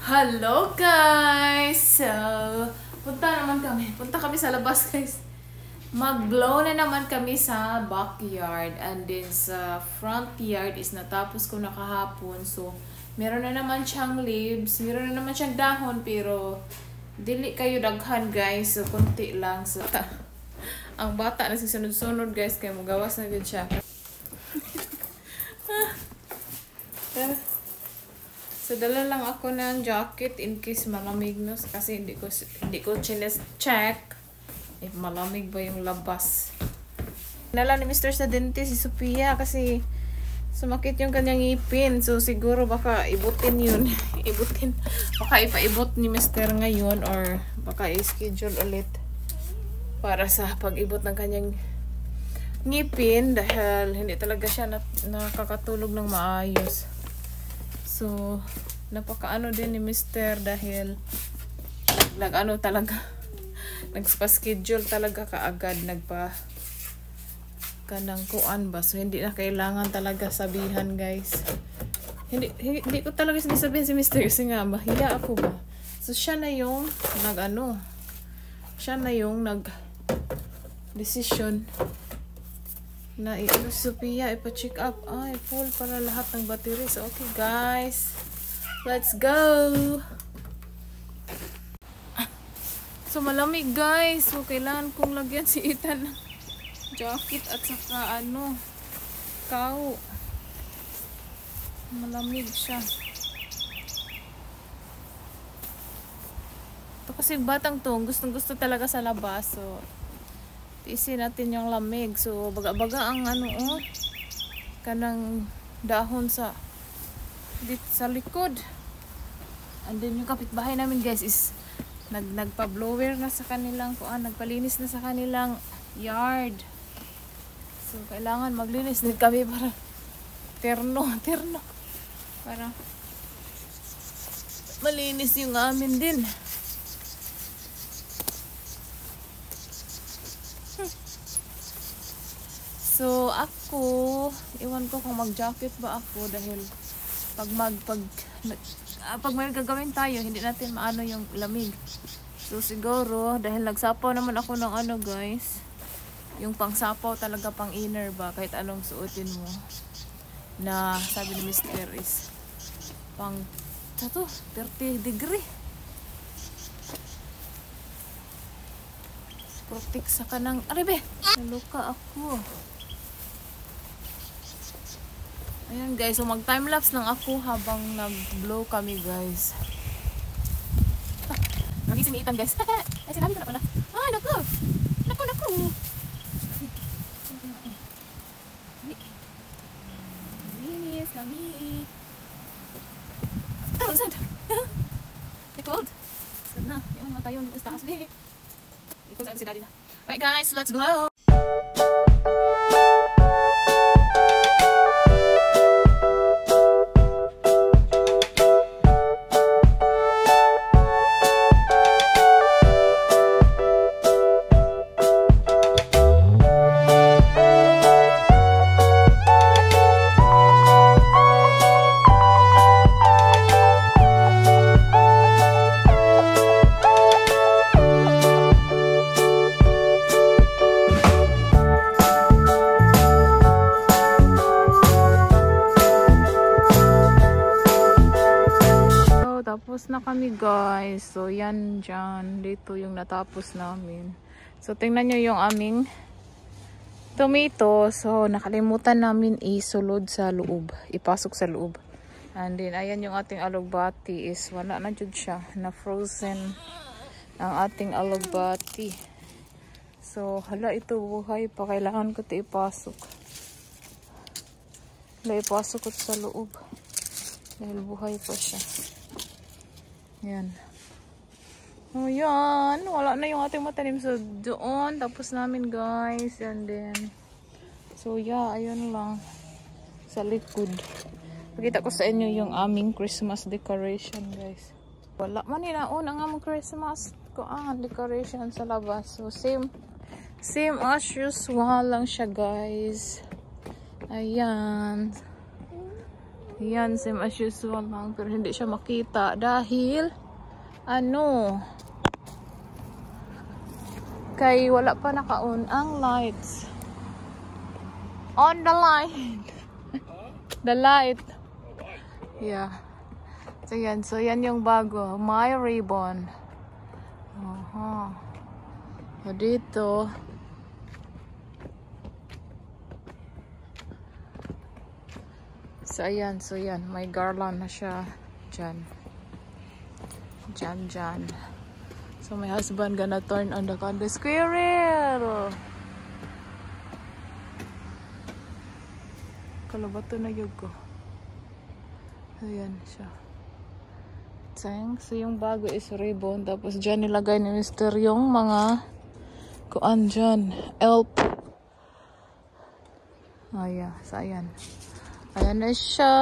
Hello guys! So, punta kami sa labas guys. Mag-blow na naman kami sa backyard and then sa front yard is natapos ko na kahapon. So, meron na naman siyang leaves, meron na naman siyang dahon pero dili kayo daghan guys. So, konti lang. So, ang bata na sisunod-sunod guys kaya magawas na din siya. So, dala lang ako ng jacket in case malamig no kasi hindi ko check if malamig ba yung labas. Nala ni Mr. sa dentist si Sophia kasi sumakit yung kanyang ngipin. So, siguro baka ibutin yun. Baka ipaibot ni Mr. ngayon or baka i-schedule ulit para sa pag-ibot ng kanyang ngipin dahil hindi talaga siya nakakatulog ng maayos. So, napakaano din ni Mr. dahil nag-ano talaga nagpa-schedule talaga kaagad kanang kuan ba. So, hindi na kailangan talaga sabihan guys. Hindi ko talaga sinasabihan si Mr. kasi nga mahiya ako ba. So, siya na yung nag-decision na Sophia ipa-check up. Ay, full para lahat ng battery. So, okay guys. Let's go! So, malamig guys. So, kailangan kong lagyan si Ethan ng jacket at saka kao. Malamig siya. Ito kasi batang to. Gustong-gusto talaga sa labas. So, tiisin natin yung lamig. So, baga-baga ang kanang dahon sa likod. And then yung kapitbahay namin guys is nagpa-blower na sa kanilang nagpalinis na sa kanilang yard. So, kailangan maglinis din kami para terno para malinis yung amin din. So, ako, iwan ko kung mag-jacket ba ako dahil pag may gagawin tayo, hindi natin maano yung lamig. So, siguro, dahil nagsapaw naman ako ng guys, yung pang-sapaw talaga pang inner ba, kahit anong suotin mo, na sabi ni Mr. is pang 30 degree. Protect sa kanang, aribe, naluka ako. Ayan guys, so mag-timelapse lang ako habang nag-blow kami guys. Nagising ni Ethan guys. Ay, sinabi ko na pala. Ay, naku! Linis, lami. Oh, sad. Cold. Sad na. Yung mga tayo, yung taas din. Ikot sa si daddy na. Right guys, let's go! Tapos na kami guys. So, yan dyan. Dito yung natapos namin. So, tingnan nyo yung aming tomato. So, nakalimutan namin isulod sa loob. Ipasok sa loob. And then, ayan yung ating alugbati is wala na dyan siya. Na frozen ang ating alugbati. So, hala ito buhay pa. Kailangan ko ito ipasok. Hala, ipasok ko sa loob. Dahil buhay pa siya. Yan. Oh, yan. Wala na yung ating matanim sa doon. Tapos namin, guys. And then, so, yeah. Ayun lang. Sa likod. Pakita ko sa inyo yung aming Christmas decoration, guys. Wala man ninaon ang aming Christmas decoration sa labas. So, same as usual lang siya, guys. Ayan. Yan, same as usual lang. Pero hindi siya makita dahil ano, kay wala pa naka-on ang lights. On the light. The light. Yeah. So yan yung bago. My ribbon. O dito. So yan. May garland na siya. Dyan. So my husband gonna turn on the candle. Squirrel! Kalabato na yun ko. Ayan siya. So yung bago is ribbon. Tapos dyan nilagay ni Mr. yung mga kuan dyan. Elf. Yeah. So ayan. Ayan na siya.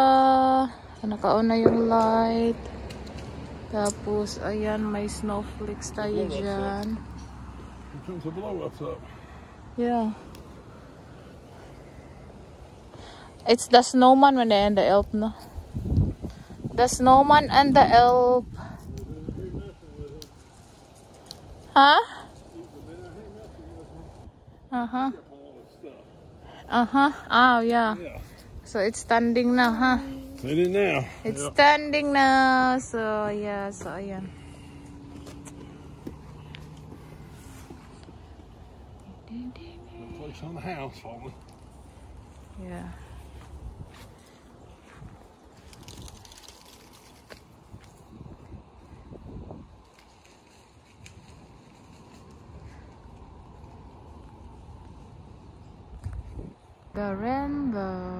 Naka-on na yung light. Tapos ayan, may snowflakes tayo dyan. Yeah. It's the snowman and the elf, no? The snowman and the elf. Huh? Oh, yeah. So it's standing now, huh? Standing now. It's standing now. So, yeah. So, ayan. Place on the house for me. Yeah. The rainbow.